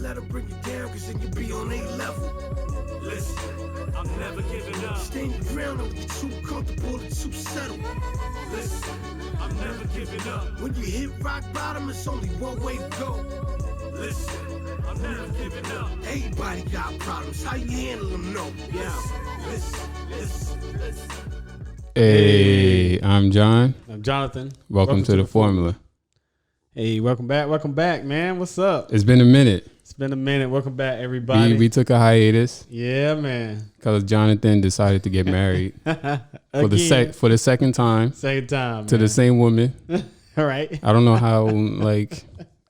let them bring you down, cause then you be on a level. Listen, I'm never giving up. Stand your ground, don't be too comfortable or too settled. Listen, I'm never giving up. When you hit rock bottom, it's only one way to go. Listen, I'm never giving up. Everybody got problems, how you handle them, no. Yeah, listen. Hey, I'm John. I'm Jonathan. Welcome to the Formula. Hey, welcome back, man. What's up? It's been a minute. It's been a minute. Welcome back, everybody. We took a hiatus. Yeah, man. Because Jonathan decided to get married for the second time. Second time to the same woman. All right. I don't know how.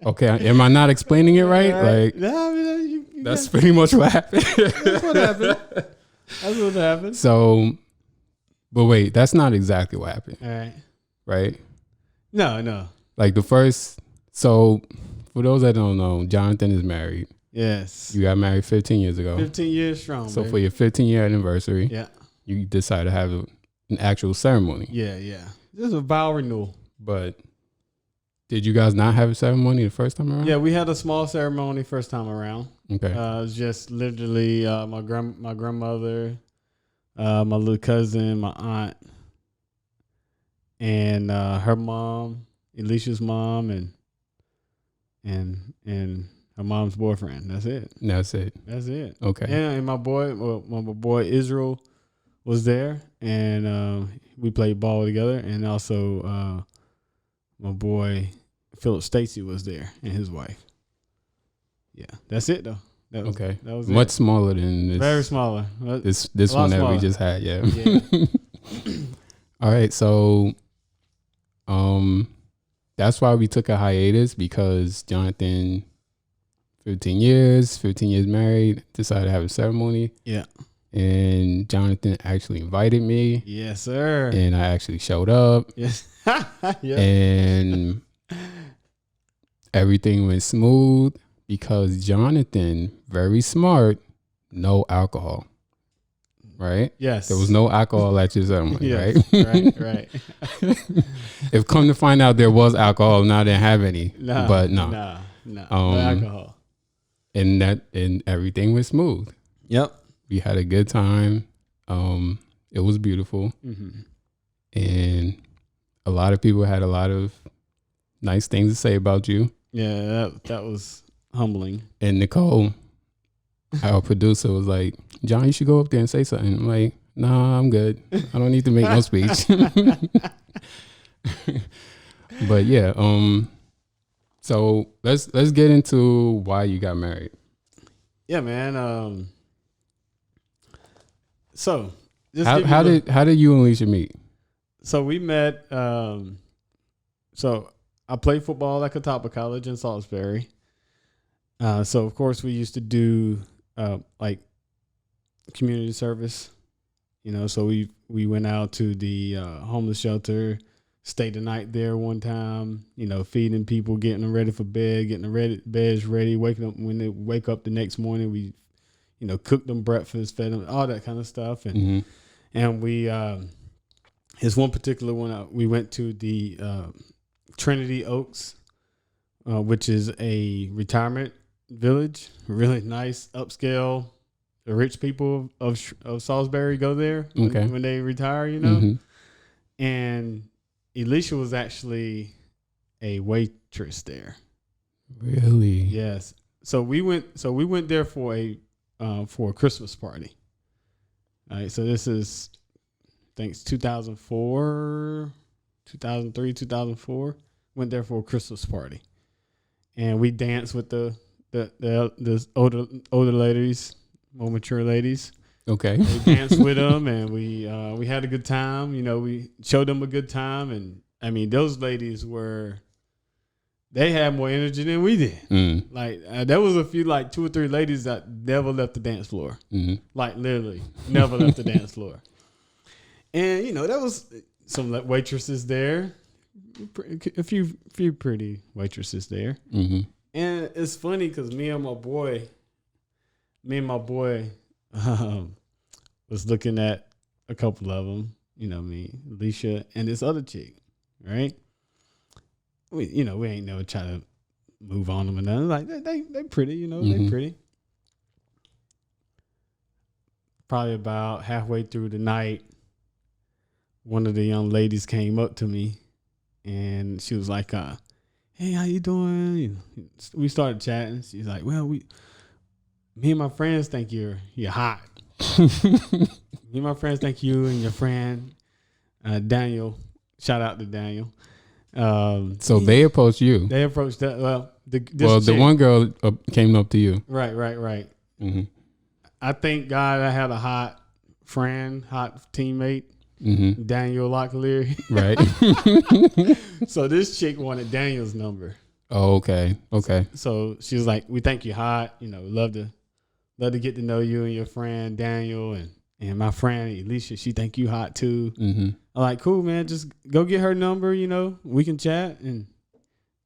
Okay, am I not explaining it right? Like, no, I mean, that's pretty much what happened. That's what happened. That's what happened. So, but wait, that's not exactly what happened. All right. Right? No. Like so for those that don't know, Jonathan is married. Yes. You got married 15 years ago. 15 years strong. So baby. for your 15-year anniversary, yeah, you decided to have an actual ceremony. Yeah. This is a vow renewal. But did you guys not have a ceremony the first time around? Yeah, we had a small ceremony first time around. Okay. It was just literally my grandmother, my little cousin, my aunt, and her mom, Alicia's mom, and her mom's boyfriend. That's it. That's it. Okay. And my boy Israel was there, and we played ball together. And also my boy Philip Stacy was there, and his wife. Yeah, that's it though. That was much it. smaller than this. Very smaller. This one that we just had. Yeah. All right. So, that's why we took a hiatus, because Jonathan, 15 years married, decided to have a ceremony. Yeah. And Jonathan actually invited me. Yes, sir. And I actually showed up. Yes. Yeah. And everything went smooth because Jonathan, very smart, no alcohol. Right? Yes. There was no alcohol at your ceremony, yes. Right. If come to find out there was alcohol, now I didn't have any. No alcohol. And everything was smooth. Yep. We had a good time. It was beautiful. Mm-hmm. And a lot of people had a lot of nice things to say about you. Yeah, that was humbling. And Nicole, our producer, was like, John, you should go up there and say something. I'm like, nah, I'm good. I don't need to make no speech. But yeah, so let's get into why you got married. Yeah, man. So how did you and Alicia meet? So we met. So I played football at Catawba College in Salisbury. So of course we used to do like community service, so we went out to the homeless shelter, stayed the night there one time, feeding people, getting them ready for bed, getting the beds ready, waking up when they wake up the next morning, we cooked them breakfast, fed them, all that kind of stuff. And and we there's one particular one we went to the Trinity Oaks, which is a retirement village, really nice, upscale. The rich people of Salisbury go there when they retire, And Alicia was actually a waitress there. Really? Yes. So we went there for a Christmas party. All right. So this is, I think it's 2004, 2003, 2004. Went there for a Christmas party, and we danced with the older ladies. More mature ladies. Okay. We danced with them, and we had a good time. We showed them a good time, and I mean, those ladies they had more energy than we did. Like there was a few, like 2 or 3 ladies that never left the dance floor. Like literally never left the dance floor. And there was some waitresses there, a few pretty waitresses there. And it's funny because me and my boy was looking at a couple of them, me, Alicia, and this other chick, right? We ain't never try to move on them and nothing. Like they pretty, you know, Mhm. they pretty. Probably about halfway through the night, one of the young ladies came up to me and she was like, hey, how you doing? We started chatting. She's like, well, me and my friends think you're hot. Me and my friends think you and your friend, Daniel, shout out to Daniel. So they approached you. They approached that. Well, the The one girl came up to you. Right. Mm-hmm. I thank God I had a hot friend, hot teammate, Mm-hmm. Daniel Locklear. Right. So this chick wanted Daniel's number. Oh, okay. Okay. So she was like, "We think you hot. You know, love to get to know you and your friend Daniel and my friend Alicia. She think you hot too." Mm-hmm. I'm like, "Cool, man. Just go get her number. You know, we can chat and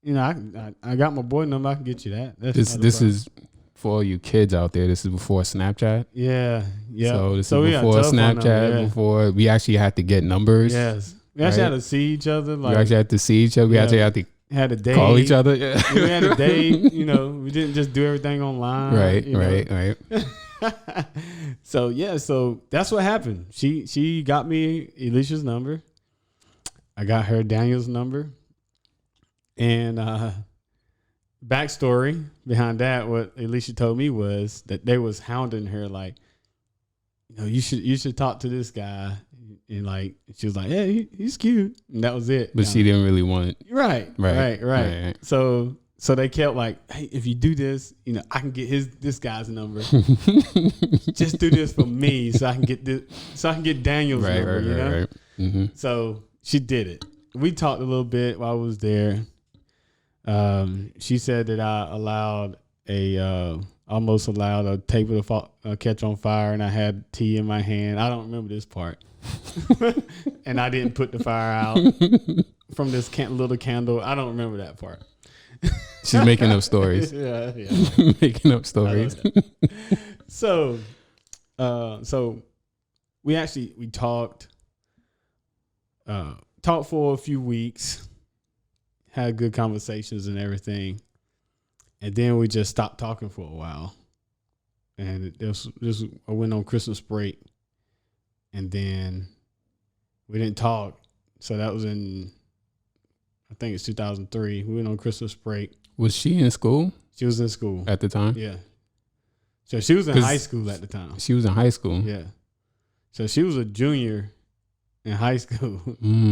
you know, I got my boy number. I can get you that." That's This is for all you kids out there. This is before Snapchat. yeah. So this we is got before telephone Snapchat. number, yeah. Before we actually had to get numbers. Yes, we actually Right. had to see each other. We Like, actually had to see each other. We Yeah. actually had to had a date. call each other. Yeah. We had a date. You know, we didn't just do everything online. Right. you know. Right. So that's what happened. She got me Alicia's number. I got her Daniel's number. And backstory behind that, what Alicia told me was that they was hounding her like, you know, you should talk to this guy. And like she was like, yeah, he's cute. And that was it. But she didn't really want it. Right. So they kept like, hey, if you do this, you know, I can get this guy's number. Just do this for me, so I can get Daniel's number. You know. Right. Mm-hmm. So she did it. We talked a little bit while I was there. She said that I almost allowed a table to catch on fire, and I had tea in my hand. I don't remember this part. And I didn't put the fire out from this little candle. I don't remember that part. She's making up stories. Yeah. Making up stories. So we talked for a few weeks, had good conversations and everything, and then we just stopped talking for a while. And I went on Christmas break, and then we didn't talk. So that was I think it's 2003. We went on Christmas break. Was she in school She was in school. at the time? Yeah. So she was in 'Cause high school at the time. She was in high school. Yeah. So she was a junior in high school.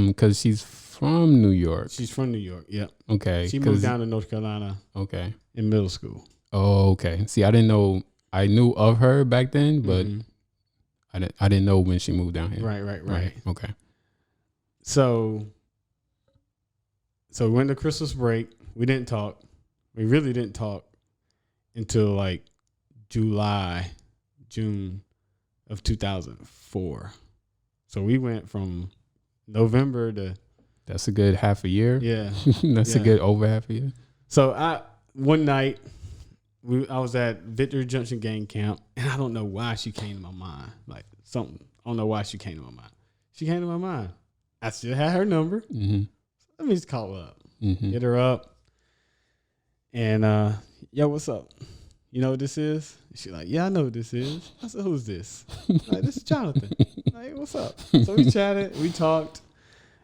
Because she's from New York. She's from New York. Yep. Okay. She moved down to North Carolina Okay. in middle school. Oh, okay. See, I didn't know. I knew of her back then, but Mhm. I didn't know when she moved down here. Right. Okay. So we went to Christmas break. We didn't talk. We really didn't talk until like June of 2004. So we went from November to That's a good half a year. yeah. That's a Yeah. good over half a year. So one night I was at Victory Junction Gang Camp, and I don't know why she came to my mind. Like something. I don't know why she came to my mind. She came to my mind. I still had her number. Mm-hmm. Let me just call her up. Mm-hmm. Hit her up. And yo, what's up? You know what this is? She's like, yeah, I know what this is. I said, who's this? Like, this is Jonathan. Like, what's up? So we chatted, we talked.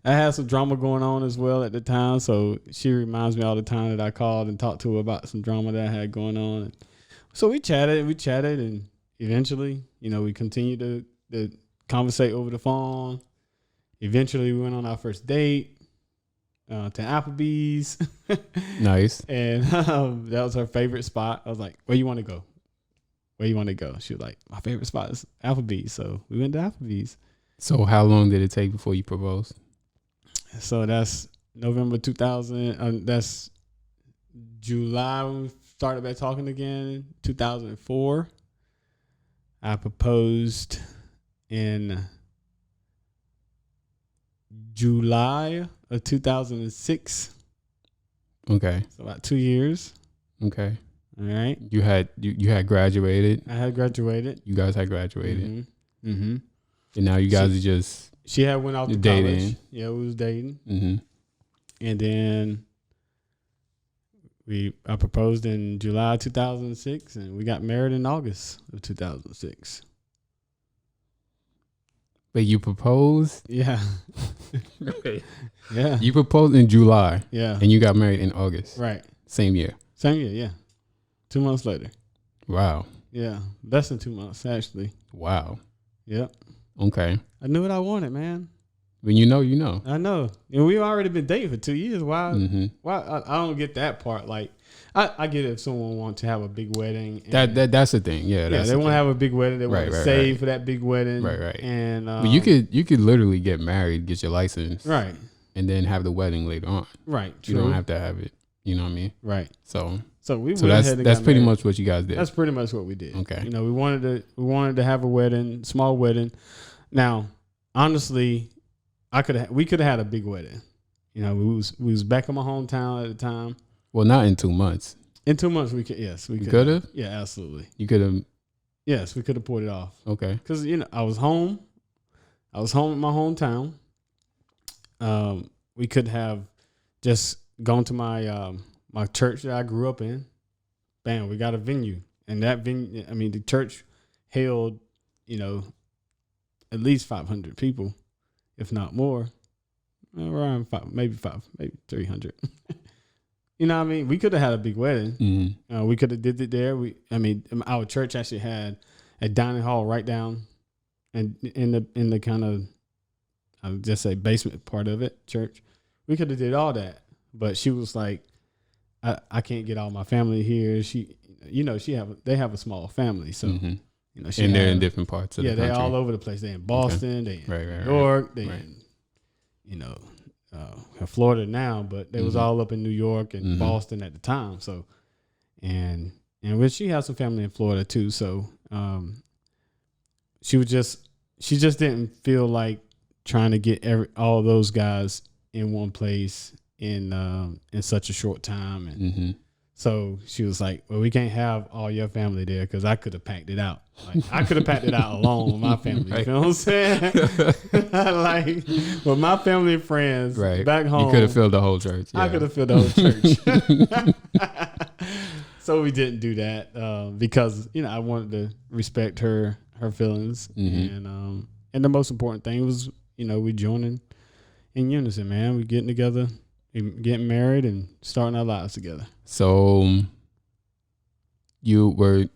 I had some drama going on as well at the time, so she reminds me all the time that I called and talked to her about some drama that I had going on. So we chatted, and eventually, you know, we continued to conversate over the phone. Eventually, we went on our first date to Applebee's. Nice. And that was her favorite spot. I was like, where you want to go? Where you want to go? She was like, my favorite spot is Applebee's. So we went to Applebee's. So how long did it take before you proposed? So that's November 2000. That's July when we started back talking again. 2004. I proposed in July of 2006. Okay. So about 2 years. Okay. All right. You had graduated. I had graduated. You guys had graduated. Mm-hmm. Mm-hmm. And now you guys are just She had went off to dating. college. Yeah, we was dating. mm-hmm. And then I proposed in July 2006, and we got married in August of 2006. But you proposed? Yeah. Yeah. You proposed in July Yeah. and you got married in August. Right. Same year. Same year. Yeah. 2 months later. Wow. Yeah. Less than 2 months, actually. Wow. Yep. Okay. I knew what I wanted, man. When you know, you know. I know. And we've already been dating for 2 years. Why? Mm-hmm. Why? I don't get that part. Like, I get it if someone wants to have a big wedding. And, That's the thing. Yeah. yeah, they want to have a big wedding. They want to save for that big wedding. Right. And But you could literally get married, get your license, right, and then have the wedding later on. right. True. You don't have to have it. You know what I mean? Right. So we so went ahead and that's got pretty married. much what you guys did. That's pretty much what we did. Okay. You know, we wanted to have a wedding, small wedding. Now, honestly, we could have had a big wedding. You know, we was back in my hometown at the time. Well, not in 2 months. In 2 months, we could. Yes, we Could have. Yeah, absolutely. You could have. Yes, we could have pulled it off. Okay. Because I was home. I was home in my hometown. We could have just gone to my my church that I grew up in. Bam, we got a venue, and that venue. I mean, the church held, at least 500 people, if not more. Around maybe 300. You know what I mean? We could have had a big wedding. Mm-hmm. We could have did it there. Our church actually had a dining hall right down, and in the kind of, I would just say, basement part of it, church. We could have did all that, but she was like, I can't get all my family here. They have a small family, so Mm-hmm. she And they're in different parts of the country. they're all over the place. They're in Boston, they in New York, they in Florida now, but they was all up in New York and Boston at the time. So, and when she has some family in Florida too, so she just didn't feel like trying to get all of those guys in one place in such a short time, and so she was like, "Well, we can't have all your family there because I could have packed it out. Like I could have packed it out alone with my family. Right. You know what I'm saying? Like with my family and friends back home, You could have filled the whole church. I could have filled the whole church. So we didn't do that because I wanted to respect her feelings, and the most important thing was we joining in unison, man. We getting together, getting married, and starting our lives together. So you were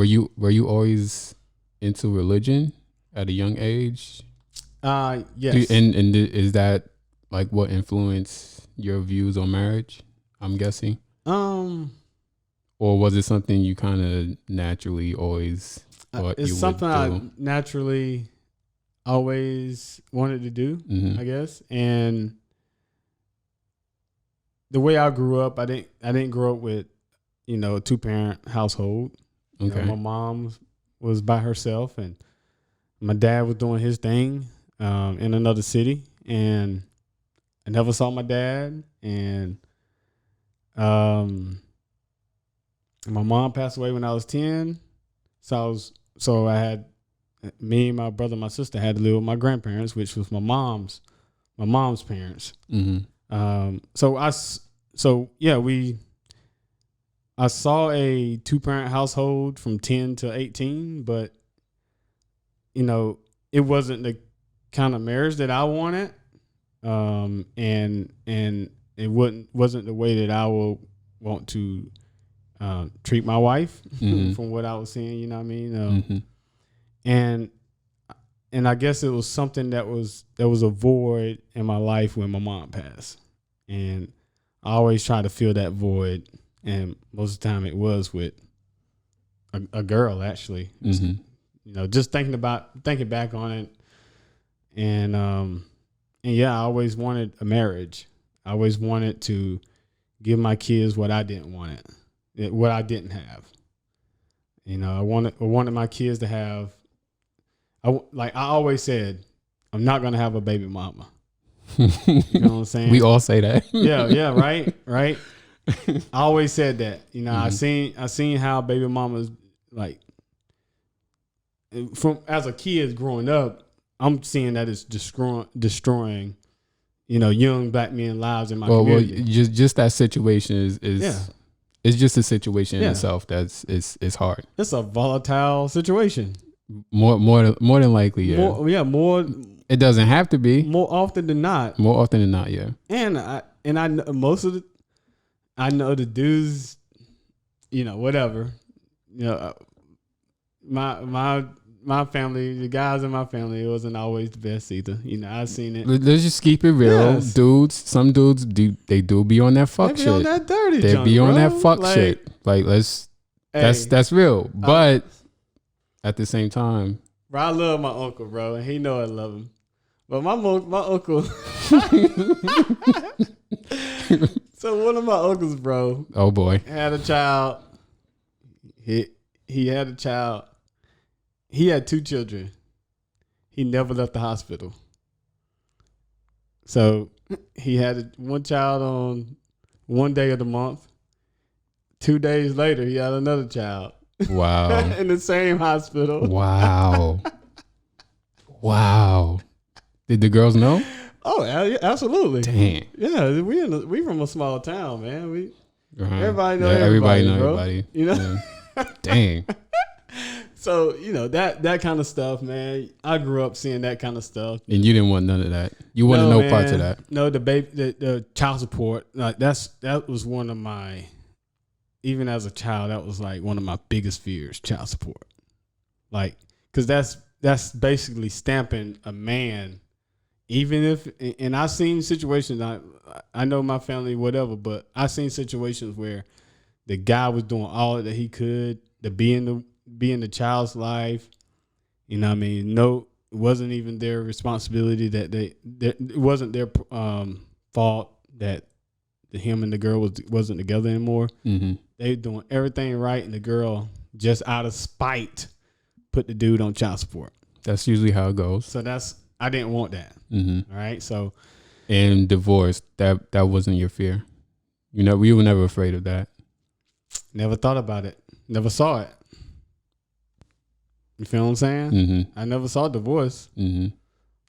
you always into religion at a young age? Yes. And is that like what influenced your views on marriage? I'm guessing. Or was it something you kind of naturally always thought it's you something would do? I naturally always wanted to do, I guess. And the way I grew up, I didn't grow up with, a 2-parent household. Okay. My mom was by herself, and my dad was doing his thing in another city, and I never saw my dad. And my mom passed away when I was 10, so I had me, my brother, my sister had to live with my grandparents, which was my mom's parents. I saw a 2-parent household from 10 to 18, but it wasn't the kind of marriage that I wanted. And it wasn't the way that I would want to treat my wife from what I was seeing, you know what I mean? And I guess it was something that was a void in my life when my mom passed. And I always try to fill that void. And most of the time it was with a girl, actually. Just thinking back on it. And yeah, I always wanted a marriage. I always wanted to give my kids what I didn't want what I didn't have. I wanted my kids to have, I always said, I'm not going to have a baby mama. You know what I'm saying? We all say that. Yeah, right. I always said that. I seen how baby mamas, like, from as a kid growing up, I'm seeing that it's destroying young black men lives in my community. Well, just that situation is it's just a situation in Yeah. itself that's it's hard. It's a volatile situation. More than likely, yeah. More It doesn't have to be. more often than not. More often than not, yeah. And I know I know the dudes, whatever, my family, the guys in my family, it wasn't always the best either. I've seen it. Let's just keep it real, Yes. dudes. Some dudes do be on that fuck They be shit. on that dirty They junk, be on bro. that fuck Like, shit. Like hey, that's real. But at the same time, bro, I love my uncle, bro, and he know I love him. But my uncle. So one of my uncles, bro, oh boy, had a child. He had a child. He had 2 children. He never left the hospital. So he had one child on one day of the month. 2 days later, he had another child wow, in the same hospital. wow, wow. Did the girls know? Oh, yeah, absolutely. Damn. Yeah, we from a small town, man. We Uh-huh. everybody know Yeah, everybody, know bro. everybody. Yeah. Dang. So that kind of stuff, man. I grew up seeing that kind of stuff. And you didn't want none of that. You wanted no parts of man. that. No, the child support. Like that was one of my, even as a child, that was like one of my biggest fears. Child support, like, because that's basically stamping a man. Even if, and I've seen situations. I know my family, whatever, but I've seen situations where the guy was doing all that he could to be in the child's life. You know what I mean? No, it wasn't even their responsibility that it wasn't their fault that him and the girl wasn't together anymore. Mm-hmm. They were doing everything right, and the girl, just out of spite, put the dude on child support. That's usually how it goes. So I didn't want that. Mm-hmm. All right. So And divorce, that wasn't your fear. We were never afraid of that. never thought about it. Never saw it. You feel what I'm saying? Mm-hmm. I never saw divorce. Mm-hmm.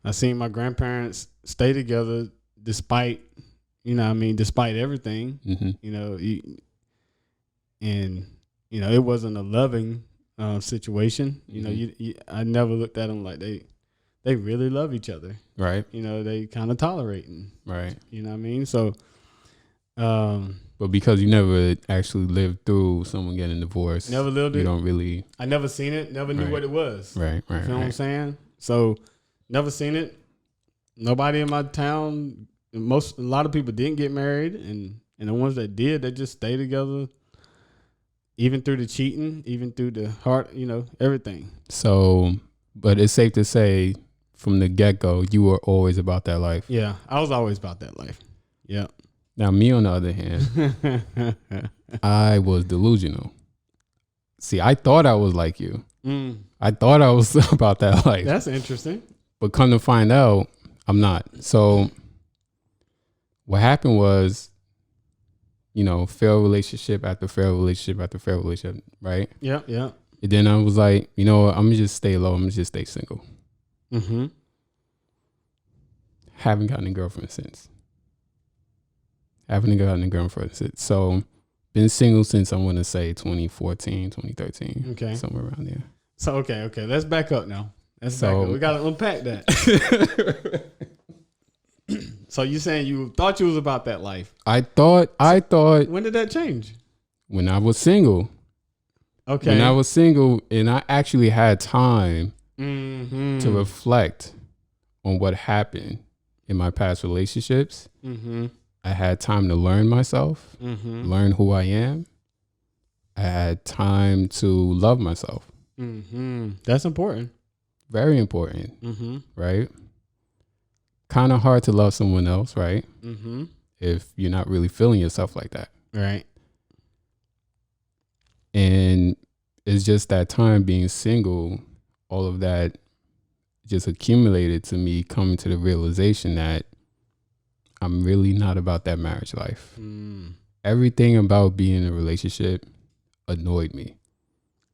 I seen my grandparents stay together despite, despite everything. Mm-hmm. It wasn't a loving situation. Mm-hmm. I never looked at them like they really love each other. Right. They kind of tolerating. Right. You know what I mean? So, But because you never actually lived through someone getting divorced, never lived you it. don't really. I never seen it. Never knew Right. what it was. Right. Right. You know what I'm Right. saying? So, never seen it. Nobody in my town. A lot of people didn't get married, and the ones that did, they just stayed together, even through the cheating, even through the heart, everything. So, but it's safe to say, from the get go, you were always about that life. Yeah, I was always about that life. Yeah. Now, me on the other hand, I was delusional. See, I thought I was like you. I thought I was about that life. That's interesting. But come to find out, I'm not. So what happened was, failed relationship after failed relationship after failed relationship, right? Yeah, yeah. And then I was like, you know what? I'm going to just stay low. I'm going to just stay single. Mm-hmm. Haven't gotten a girlfriend since. So been single since I'm going to say 2014, 2013. Okay. Somewhere around there. So, okay. Let's back up now. We got to unpack that. So you saying you thought you was about that life. I thought When did that change? when I was single, Okay. when I was single and I actually had time Mm-hmm. to reflect on what happened in my past relationships. Mm-hmm. I had time to learn myself, Mm-hmm. learn who I am. I had time to love myself. Mm-hmm. That's important. Very important, Mm-hmm. right? Kind of hard to love someone else, right? Mm-hmm. If you're not really feeling yourself like that. Right. And it's just that time being single, all of that just accumulated to me coming to the realization that I'm really not about that marriage life. Mm. Everything about being in a relationship annoyed me.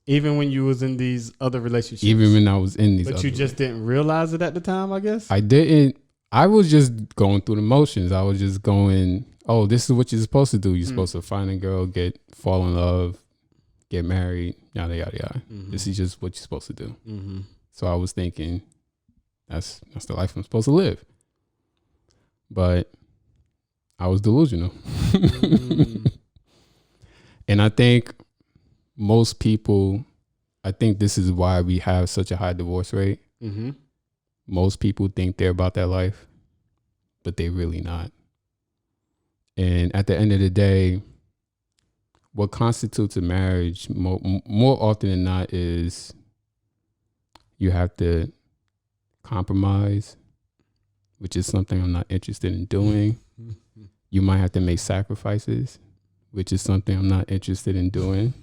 Even when you was in these other relationships. Even when I was in these But other you just didn't realize it at the time, I guess? I didn't I was just going through the motions. I was just going, oh, this is what you're supposed to do. You're supposed to find a girl, fall in love, get married, yada, yada, yada. This is just what you're supposed to do. So I was thinking, that's the life I'm supposed to live. But I was delusional. And I think most people, I think this is why we have such a high divorce rate. Most people think they're about that life, but they're really not. And at the end of the day, what constitutes a marriage more often than not is you have to compromise, which is something I'm not interested in doing. You might have to make sacrifices, which is something I'm not interested in doing.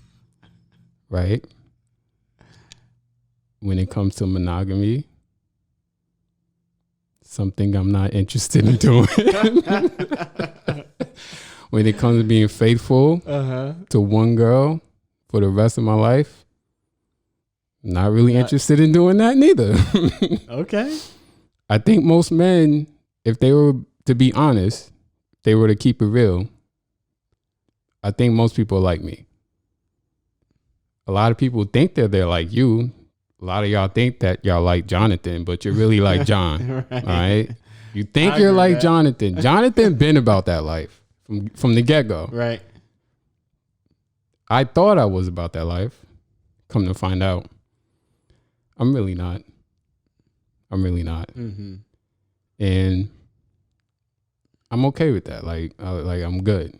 Right? When it comes to monogamy, something I'm not interested in doing. When it comes to being faithful to one girl for the rest of my life, not really interested in doing that neither. Okay. I think most men, if they were to be honest, they were to keep it real, I think most people are like me. A lot of people think that they're like you. A lot of y'all think that y'all like Jonathan, but you're really like John. Right. All right. You think you're like Jonathan. Jonathan been about that life from the get-go. Right. I thought I was about that life. Come to find out, I'm really not. And I'm okay with that. Like I'm good.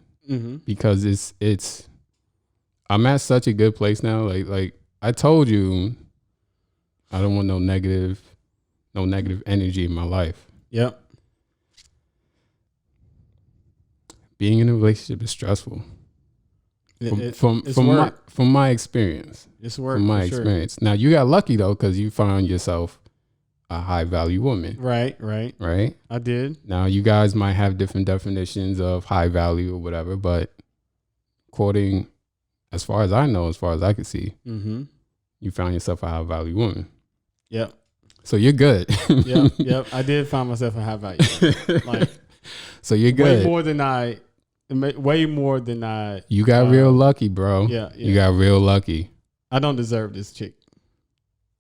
Because it's I'm at such a good place now. Like I told you, I don't want no negative energy in my life. Yep. Being in a relationship is stressful. From my experience. It's work. From my experience. Now you got lucky though, because you found yourself a high value woman. Right. I did. Now you guys might have different definitions of high value or whatever, but according, as far as I know, as far as I can see, you found yourself a high value woman. Yep. So you're good. Yep. I did find myself a high value woman. Like, so you're good. Way more than I. You got real lucky, bro. Yeah. You got real lucky. I don't deserve this chick.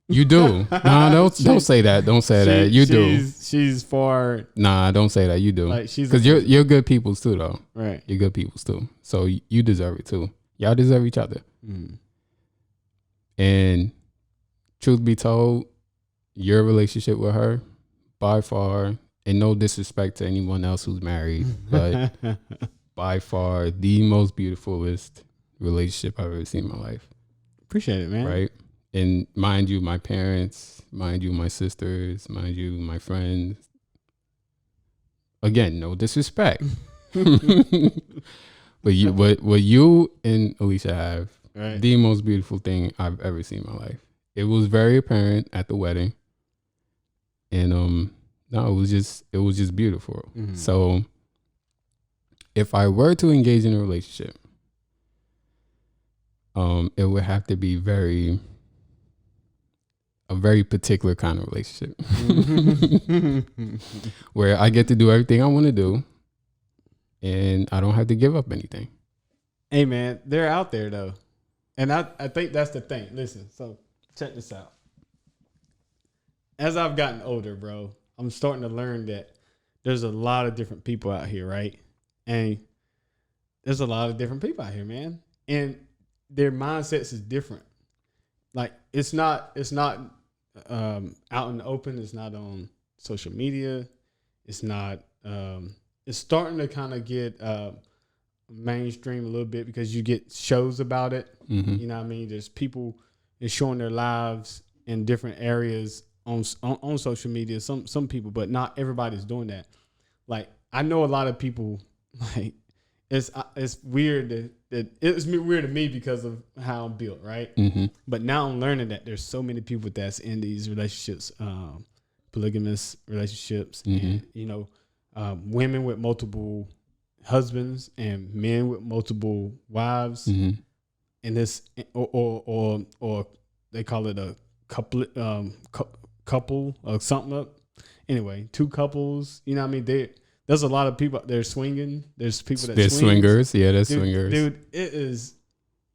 You do. Nah, don't say that. Don't say that. You do. She's far. Nah, don't say that. You do. Like because you're good peoples too, though. Right. You're good peoples too. So you deserve it too. Y'all deserve each other. And truth be told, your relationship with her, by far, and no disrespect to anyone else who's married, but by far the most beautifulest relationship I've ever seen in my life. Appreciate it, man. Right? And mind you, my parents, mind you, my sisters, mind you, my friends. Again, no disrespect. But what you and Alicia have, the most beautiful thing I've ever seen in my life. It was very apparent at the wedding. And no, it was just beautiful. So if I were to engage in a relationship, it would have to be a very particular kind of relationship where I get to do everything I want to do and I don't have to give up anything. Hey man, they're out there though. And I think that's the thing. Listen, so check this out. As I've gotten older, bro, I'm starting to learn that there's a lot of different people out here, right? And there's a lot of different people out here, man. And their mindsets is different. Like it's not out in the open. It's not on social media. It's not. It's starting to kind of get mainstream a little bit because you get shows about it. You know what I mean? There's people showing their lives in different areas on social media. Some people, but not everybody's doing that. Like I know a lot of people. Like it's weird that it's weird to me because of how I'm built, right? But now I'm learning that there's so many people that's in these relationships, polygamous relationships, and women with multiple husbands and men with multiple wives, and this or they call it a couple or something up. anyway, two couples. You know what I mean? There's a lot of people. They're swinging. There's people that They're swing. swingers. Yeah, they're swingers. Dude, it is.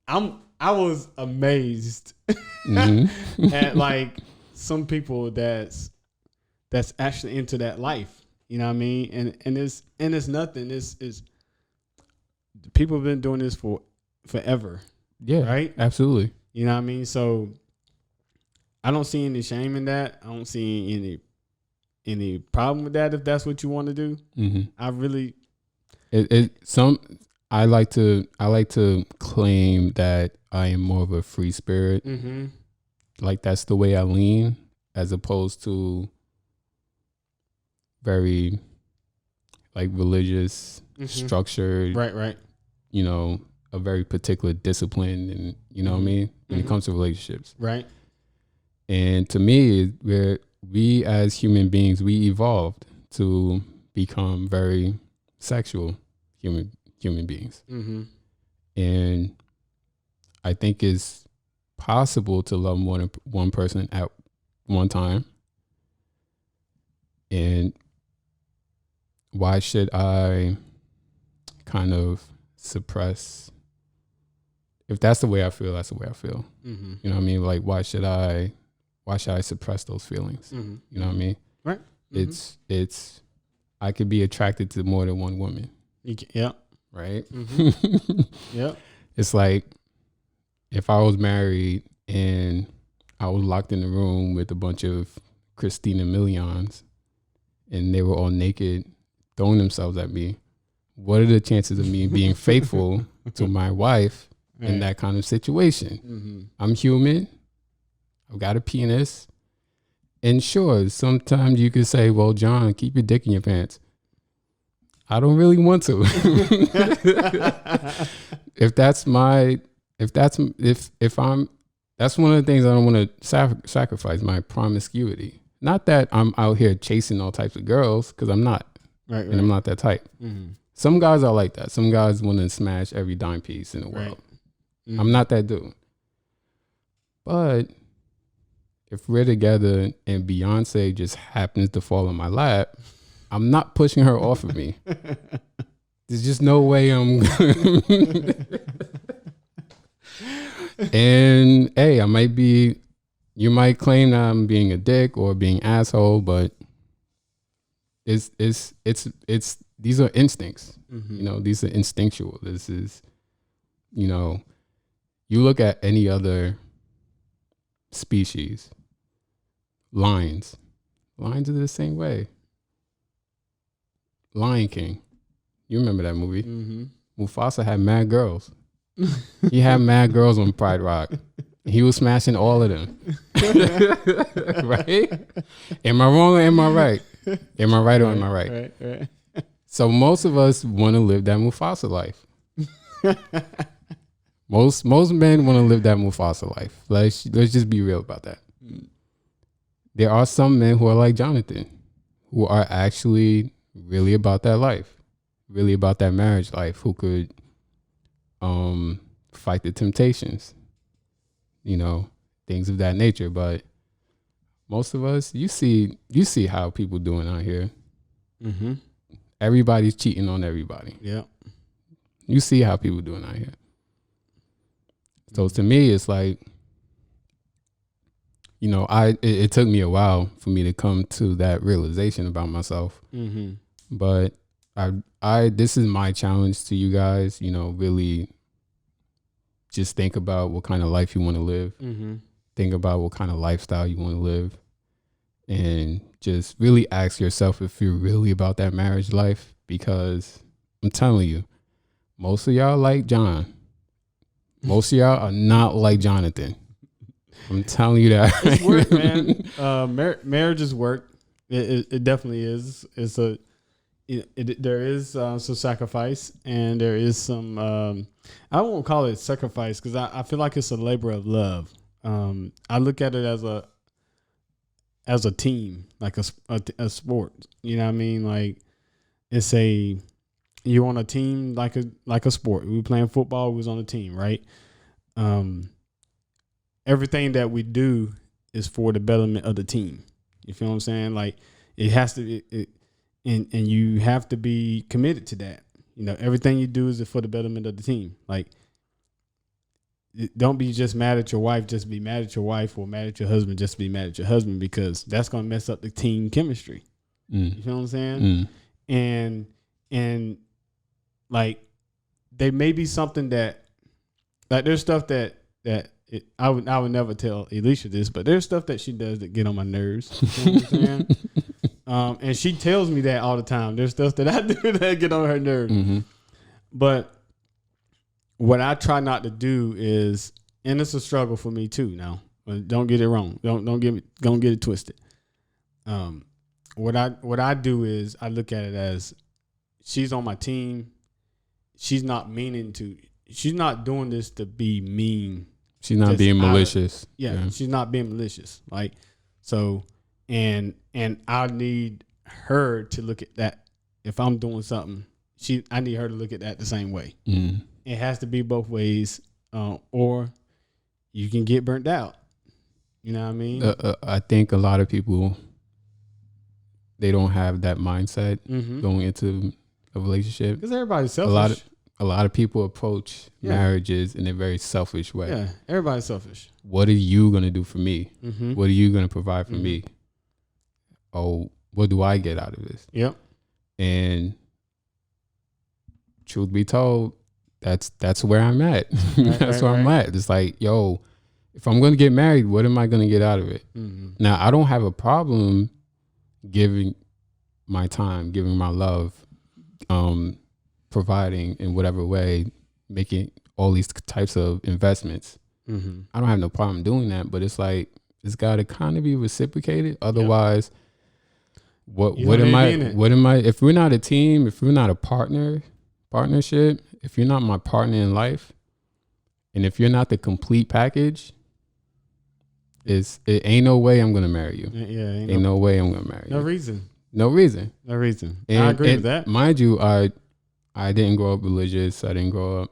I was amazed Mm-hmm. at like some people that's actually into that life. You know what I mean? And it's nothing. It's people have been doing this for forever. Yeah, Right? absolutely. You know what I mean? So I don't see any shame in that. I don't see any problem with that if that's what you want to do. Mm-hmm. I really I like to claim that I am more of a free spirit. mm-hmm. Like that's the way I lean, as opposed to very like religious, structured, right. you know, a very particular discipline, and you know what I mean when it comes to relationships. Right. And to me, we as human beings, we evolved to become very sexual human beings. Mm-hmm. And I think it's possible to love more than one person at one time. And why should I kind of suppress? If that's the way I feel, that's the way I feel. Mm-hmm. You know what I mean? Like, why should I suppress those feelings? Mm-hmm. You know what I mean? Right. Mm-hmm. It's I could be attracted to more than one woman, Yeah. right? Mm-hmm. Yeah. It's like if I was married and I was locked in the room with a bunch of Christina Milians and they were all naked, throwing themselves at me, what are the chances of me being faithful to my wife in that kind of situation? Mm-hmm. I'm human. I've got a penis. And sure, sometimes you could say, well, John, keep your dick in your pants. I don't really want to. That's one of the things I don't want to sacrifice, my promiscuity. Not that I'm out here chasing all types of girls, because I'm not. Right. And I'm not that type. Mm-hmm. Some guys are like that. Some guys want to smash every dime piece in the world. Right. Mm-hmm. I'm not that dude. But if we're together and Beyonce just happens to fall in my lap, I'm not pushing her off of me. There's just no way I'm And hey, you might claim that I'm being a dick or being asshole, but it's these are instincts. Mm-hmm. You know, these are instinctual. This is, you know, you look at any other species, lions are the same way. Lion King, you remember that movie? Mm-hmm. Mufasa had mad girls. He had mad girls on Pride Rock. He was smashing all of them. Right? Am I wrong or am I right? Am I right or am I right? Right. So most of us want to live that Mufasa life. Most men want to live that Mufasa life. Let's just be real about that. There are some men who are like Jonathan, who are actually really about that life, really about that marriage life, who could fight the temptations, you know, things of that nature. But most of us, you see how people doing out here. Mm-hmm. Everybody's cheating on everybody. Yeah. You see how people doing out here. So to me, it's like, you know, it took me a while for me to come to that realization about myself. Mm-hmm. But this is my challenge to you guys, you know, really just think about what kind of life you want to live. Mm-hmm. Think about what kind of lifestyle you want to live. And just really ask yourself if you're really about that marriage life, because I'm telling you, most of y'all like John. Most of y'all are not like Jonathan. I'm telling you that. It's work, man. Marriage is work. It definitely is. There is some sacrifice, and there is some. I won't call it sacrifice, because I feel like it's a labor of love. I look at it as a team, like a sport. You know what I mean? Like you're on a team like a sport. We were playing football. We was on a team, right? Everything that we do is for the betterment of the team. You feel what I'm saying? Like it has to be, and you have to be committed to that. You know, everything you do is for the betterment of the team. Like, don't be just mad at your wife, just be mad at your wife, or mad at your husband, just be mad at your husband, because that's going to mess up the team chemistry. You know what I'm saying? And like, there may be something that, like, there's stuff that I would never tell Alicia this, but there's stuff that she does that get on my nerves. You know what I'm saying? And she tells me that all the time. There's stuff that I do that get on her nerves. But what I try not to do is, and it's a struggle for me too now, but don't get it wrong. Don't get it twisted. What I do is I look at it as, she's on my team. She's not doing this to be mean. She's not being malicious. She's not being malicious. Like, so, and I need her to look at that. If I'm doing something, I need her to look at that the same way. It has to be both ways, or you can get burnt out. You know what I mean? I think a lot of people, they don't have that mindset going into a relationship, because everybody's selfish. A lot of people approach marriages in a very selfish way. Yeah, everybody's selfish. What are you going to do for me? What are you going to provide for me? Oh, what do I get out of this? Yep. And truth be told, that's where I'm at. That's where I'm at. It's like, yo, if I'm going to get married, what am I going to get out of it? Now, I don't have a problem giving my time, giving my love, providing in whatever way, making all these types of investments. I don't have no problem doing that, but it's like, it's got to kind of be reciprocated. Otherwise, what am I, if we're not a team, if we're not a partnership, if you're not my partner in life, and if you're not the complete package, it ain't no way I'm going to marry you. Ain't no way I'm going to marry you. No reason. And I agree with that. Mind you, I didn't grow up religious. I didn't grow up,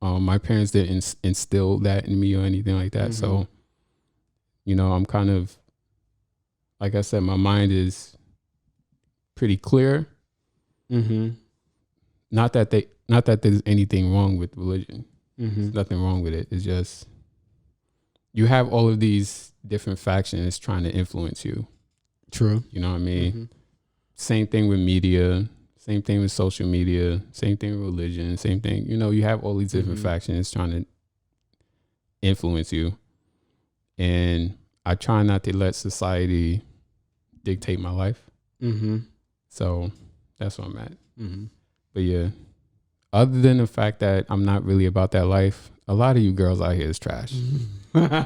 my parents didn't instill that in me or anything like that. So, I'm kind of, like I said, my mind is pretty clear. Not that there's anything wrong with religion. There's nothing wrong with it. It's just, you have all of these different factions trying to influence you. True. You know what I mean? Same thing with media. Same thing with social media. Same thing with religion. Same thing. You have all these different factions trying to influence you. And I try not to let society dictate my life. So that's where I'm at. But yeah, other than the fact that I'm not really about that life, a lot of you girls out here is trash. A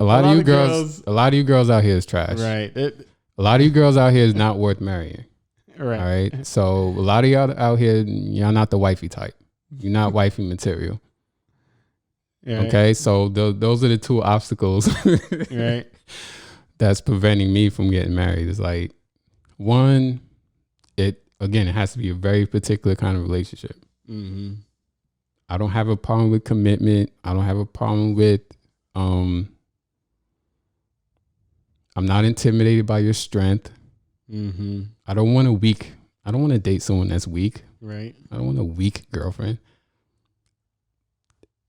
lot of you girls out here is trash. Right. A lot of you girls out here is not worth marrying. Right. All right. So a lot of y'all out here, y'all not the wifey type. You're not wifey material. Right. Okay. So those are the two obstacles. Right. That's preventing me from getting married. It's like, one, it has to be a very particular kind of relationship. I don't have a problem with commitment. I don't have a problem with, I'm not intimidated by your strength. I don't want to date someone that's weak. Right. I don't want a weak girlfriend.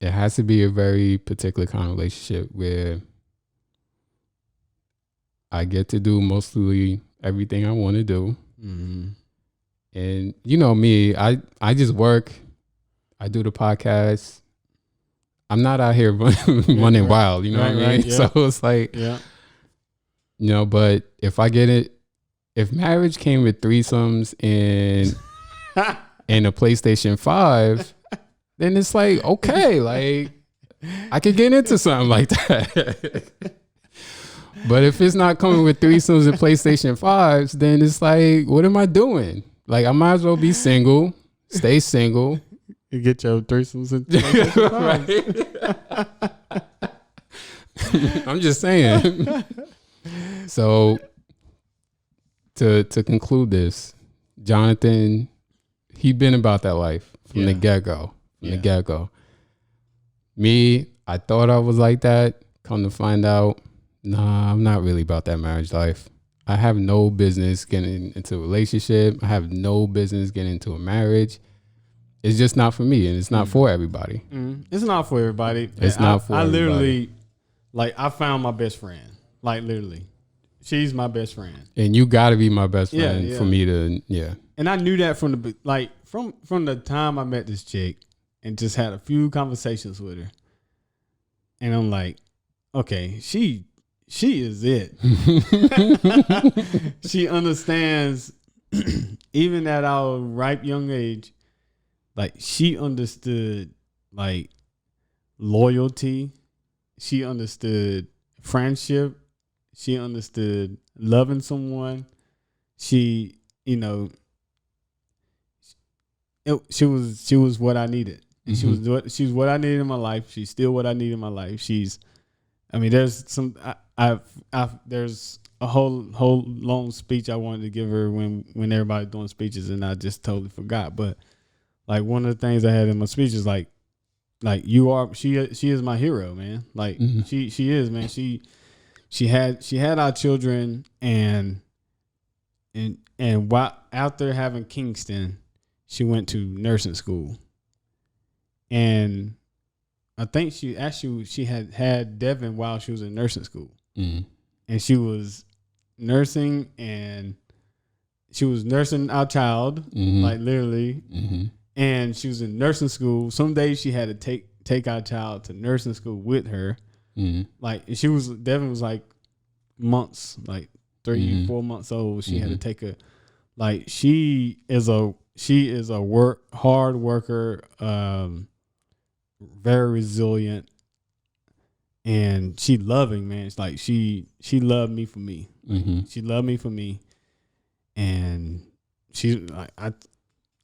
It has to be a very particular kind of relationship where I get to do mostly everything I want to do. And you know me, I just work. I do the podcast. I'm not out here running wild, you know what I mean? Right, yeah. So it's like, but if I get it, if marriage came with threesomes and a PlayStation 5, then it's like, okay, like I could get into something like that. But if it's not coming with threesomes and PlayStation 5s, then it's like, what am I doing? Like, I might as well be single, stay single. You get your threesomes and PlayStation 5s. I'm just saying. So to conclude this, Jonathan, he'd been about that life from the get-go. The get-go. Me, I thought I was like that. Come to find out, Nah, I'm not really about that marriage life. I have no business getting into a relationship. I have no business getting into a marriage. It's just not for me, and it's not for everybody. It's not for everybody. It's not for I everybody. literally, like, I found my best friend. Like, literally. She's my best friend. And you got to be my best Yeah, friend yeah. for me to, yeah. And I knew that from the time I met this chick and just had a few conversations with her. And I'm like, okay, she is it. She understands, even at our ripe young age, like, she understood, like, loyalty. She understood friendship. She understood loving someone. She, you know, she was what I needed. And she was what I needed in my life. She's still what I need in my life. There's a whole long speech I wanted to give her when everybody's doing speeches, and I just totally forgot. But like, one of the things I had in my speech is like she is my hero, man. Like, she is, man. She had our children, and while after having Kingston, she went to nursing school. And I think she had Devin while she was in nursing school. And she was nursing, and she was nursing our child, like, literally. And she was in nursing school. Some days she had to take our child to nursing school with her. Like, Devin was like months, like 3-4 months old. She had to take her. Like, she is a hard worker, very resilient, and she loving, man. It's like she loved me for me. She loved me for me, and she's like,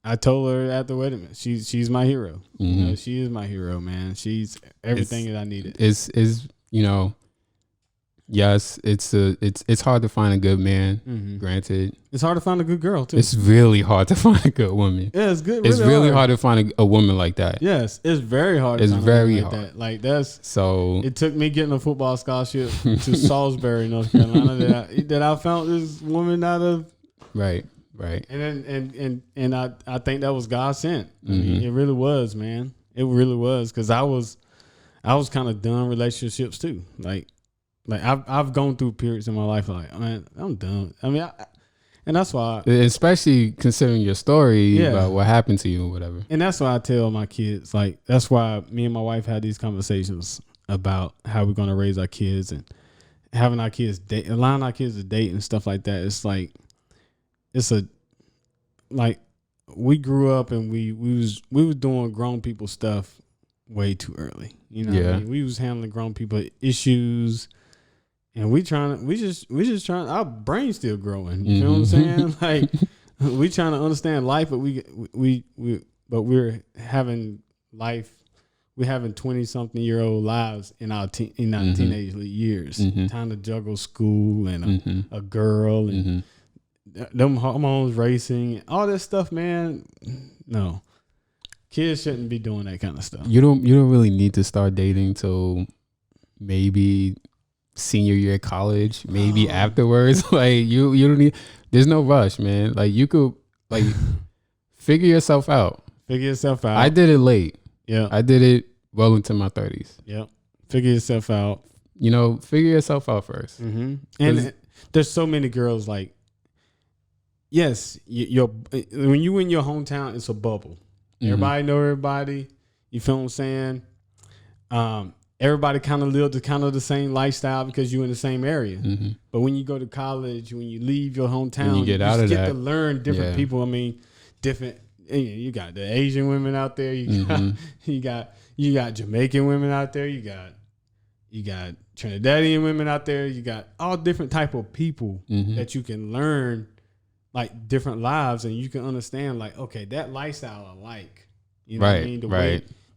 I told her at the wedding, she's my hero. You know, she is my hero, man. She's everything that I needed. Is you know, yes, it's hard to find a good man. Granted, it's hard to find a good girl too. It's really hard to find a good woman. Yeah, it's good. It's really hard to find a woman like that. Yes, it's very hard. It's to find very a woman hard. Like that. Like, that's so. It took me getting a football scholarship to Salisbury, North Carolina, that I found this woman out of. Right. And I think that was God sent. I mean, it really was, man. It really was, because I was kind of done relationships too. Like I've gone through periods in my life like, man, I'm done. I mean, and that's why, especially considering your story about what happened to you or whatever. And that's why I tell my kids, like, that's why me and my wife had these conversations about how we're going to raise our kids and having our kids date, allowing our kids to date and stuff like that. It's like, we grew up and we was doing grown people stuff way too early. You know what I mean? We was handling grown people issues, and we just trying, our brain's still growing. You know what I'm saying? Like, we trying to understand life, but we're having life. We're having 20-something-year-old lives in our teenage years. Time to juggle school and a girl and them hormones racing, all this stuff, man. No, kids shouldn't be doing that kind of stuff. You don't really need to start dating till maybe senior year of college, maybe afterwards. Like, you don't need. There's no rush, man. Like, you could, like, figure yourself out. I did it late. Yeah, I did it well into my 30s. Yep. Figure yourself out. You know, figure yourself out first. And there's so many girls, like, yes, when you in your hometown, it's a bubble. Everybody know everybody. You feel what I'm saying? Everybody kind of live the same lifestyle because you're in the same area. But when you go to college, when you leave your hometown, you get out of that, to learn different people. I mean, different. You got the Asian women out there. You got Jamaican women out there. You got Trinidadian women out there. You got all different type of people that you can learn, like, different lives, and you can understand, like, okay, that lifestyle I like. You know what I mean?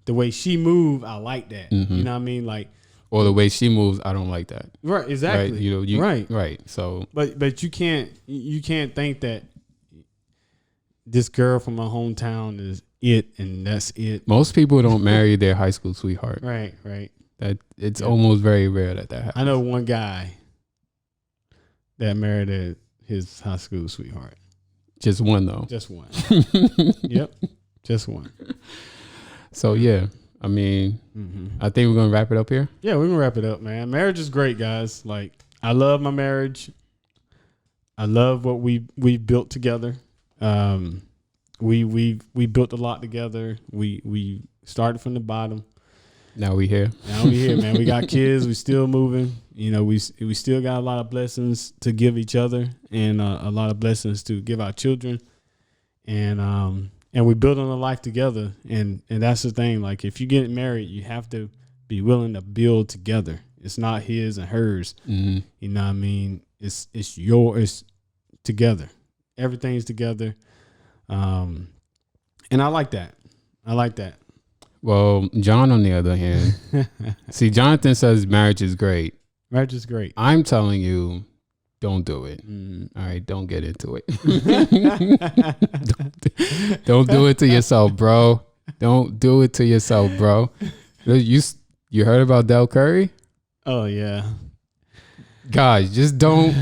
The way she moved, I like that. You know what I mean? Like, or the way she moves, I don't like that. Right, exactly. Right? Right. So, but you can't think that this girl from my hometown is it, and that's it. Most people don't marry their high school sweetheart. Right. That it's Yeah. almost very rare that happens. I know one guy that married his high school sweetheart. Just one though. Just one. Yep. Just one. So yeah, I mean, Mm-hmm. I think we're gonna wrap it up here. Yeah, we're gonna wrap it up, man. Marriage is great, guys. Like, I love my marriage. I love what we built together. We built a lot together. We started from the bottom. Now we here. Now we here, man. We got kids. We still moving. You know, we still got a lot of blessings to give each other, and a lot of blessings to give our children. And we're building a life together. And that's the thing. Like, if you get married, you have to be willing to build together. It's not his and hers. Mm-hmm. You know what I mean? It's together. Everything's together. And I like that. Well, John, on the other hand, see, Jonathan says marriage is great. Marriage is great. I'm telling you, don't do it. Mm. All right, don't get into it. Don't do it to yourself, bro. Don't do it to yourself, bro. You heard about Del Curry? Oh yeah. Guys, just don't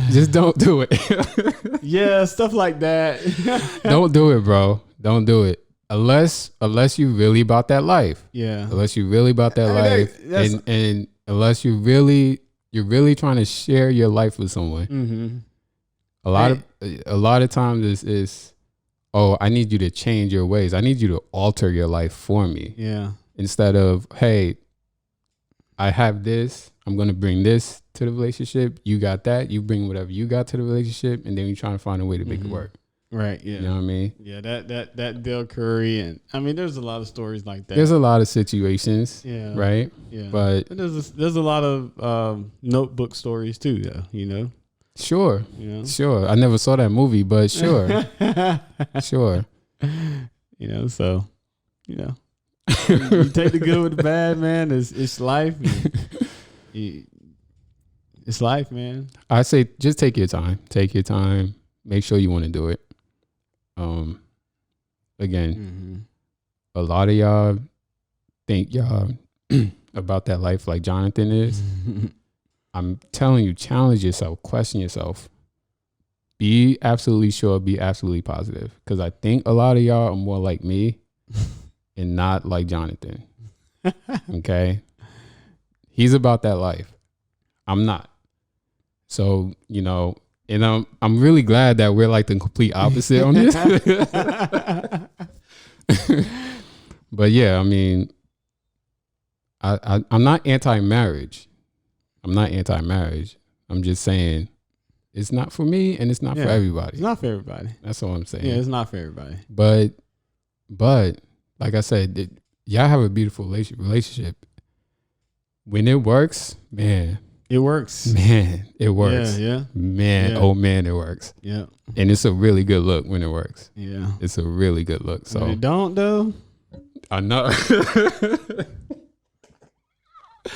do it. Yeah, stuff like that. Don't do it, bro. Don't do it. Unless you really about that life. Yeah. Unless you really about that life. that's- And unless you're really trying to share your life with someone. Mm-hmm. A lot of times is oh, I need you to change your ways. I need you to alter your life for me. Yeah. Instead of, hey, I have this, I'm gonna bring this to the relationship. You got that, you bring whatever you got to the relationship, and then you're trying to find a way to make it work. Right. Yeah. You know what I mean? Yeah. That Del Curry, and I mean, there's a lot of stories like that. There's a lot of situations, yeah. right? Yeah. But there's a lot of notebook stories too, though. You know. sure. You know. Sure. I never saw that movie, but sure. Sure. You know. So. You know. You take the good with the bad, man. It's life. It's life, man. I say just take your time. Take your time. Make sure you want to do it. Again, Mm-hmm. a lot of y'all think y'all about that life like Jonathan is. I'm telling you, challenge yourself, question yourself. Be absolutely sure, be absolutely positive. Because I think a lot of y'all are more like me and not like Jonathan. Okay? He's about that life. I'm not. So, you know, and I'm really glad that we're like the complete opposite on this. But yeah, I mean, I'm not anti-marriage. I'm not anti-marriage. I'm just saying it's not for me and it's not for everybody. It's not for everybody. That's all I'm saying. Yeah, it's not for everybody. But like I said, y'all have a beautiful relationship. When it works, man, it works. it works. Yeah. Man, Yeah. oh man, it works. Yeah. And it's a really good look when it works. Yeah. It's a really good look. When So it don't though, I know.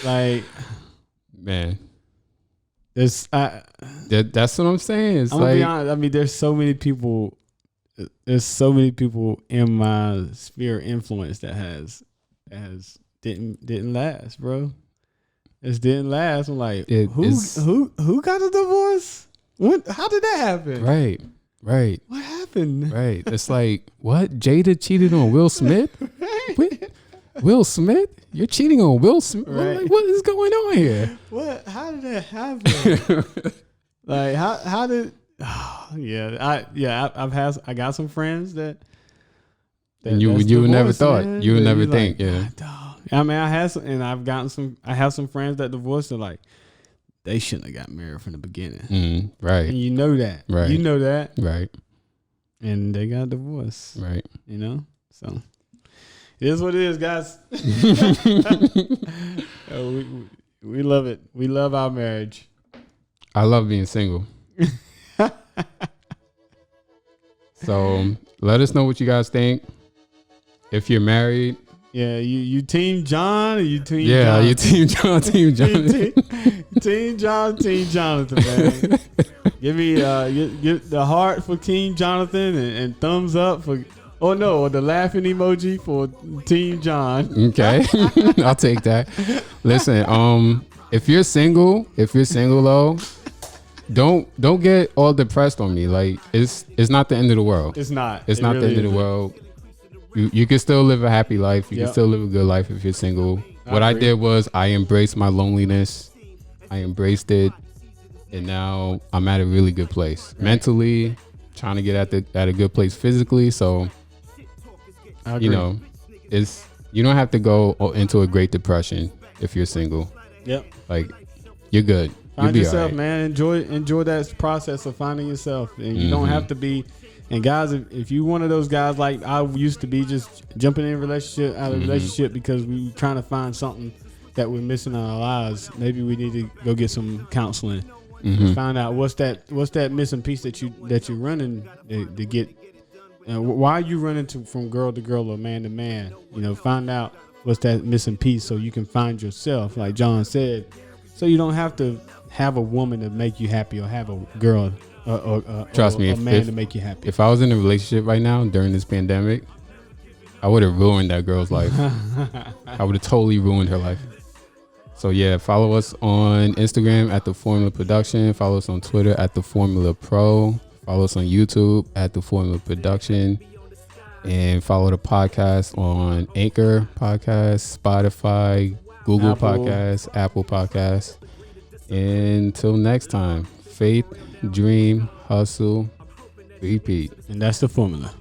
like, Man, there's that's what I'm saying. It's I'm gonna be like, honest. I mean, there's so many people. There's so many people in my sphere of influence that didn't last, bro. It didn't last. I'm like, who got a divorce? What? How did that happen? right. What happened? Right. It's like, what? Jada cheated on Will Smith? What? Will Smith? You're cheating on Will Smith? Right. Like, what is going on here? What? How did that happen? Like, how did? Oh, I got some friends that And you would never thought. You would never think, yeah. Dog. I mean, I have some friends that divorced and like they shouldn't have got married from the beginning. Right. And you know that. Right. You know that. Right. And they got divorced. Right. You know? So it is what it is, guys. We love it. We love our marriage. I love being single. So let us know what you guys think. If you're married. Yeah, you team John or you team Yeah, Jonathan? you team John, team Jonathan. Team John, Team Jonathan, man. Give me get the heart for Team Jonathan and thumbs up for Oh no, or the laughing emoji for Team John. Okay, I'll take that. Listen, if you're single though, don't get all depressed on me. Like it's not the end of the world. It's not. It's It not really the end of the isn't. world. You can still live a happy life. You Yep. can still live a good life if you're single. What I agree. did was I embraced my loneliness. I embraced it, and now I'm at a really good place mentally. Trying to get at a good place physically. So I agree. you know, you don't have to go into a great depression if you're single. Yep. Like you're good. You'll Find be yourself, all right. man. Enjoy that process of finding yourself, and you don't have to be. And guys, if you one of those guys like I used to be, just jumping in a relationship out of relationship because we were trying to find something that we're missing in our lives, maybe we need to go get some counseling. Find out what's that missing piece that you're running to get. Why are you running from girl to girl or man to man? You know, find out what's that missing piece so you can find yourself, like John said. So you don't have to have a woman to make you happy or have a girl or Trust me, a if- man if- to make you happy. If I was in a relationship right now during this pandemic, I would have ruined that girl's life. I would have totally ruined her life. So yeah, follow us on Instagram at The Formula Production. Follow us on Twitter at The Formula Pro. Follow us on YouTube at The Formula Production. And follow the podcast on Anchor Podcast, Spotify, Google Apple. Podcasts, Apple Podcasts. Until next time, faith, dream, hustle, repeat. And that's the formula.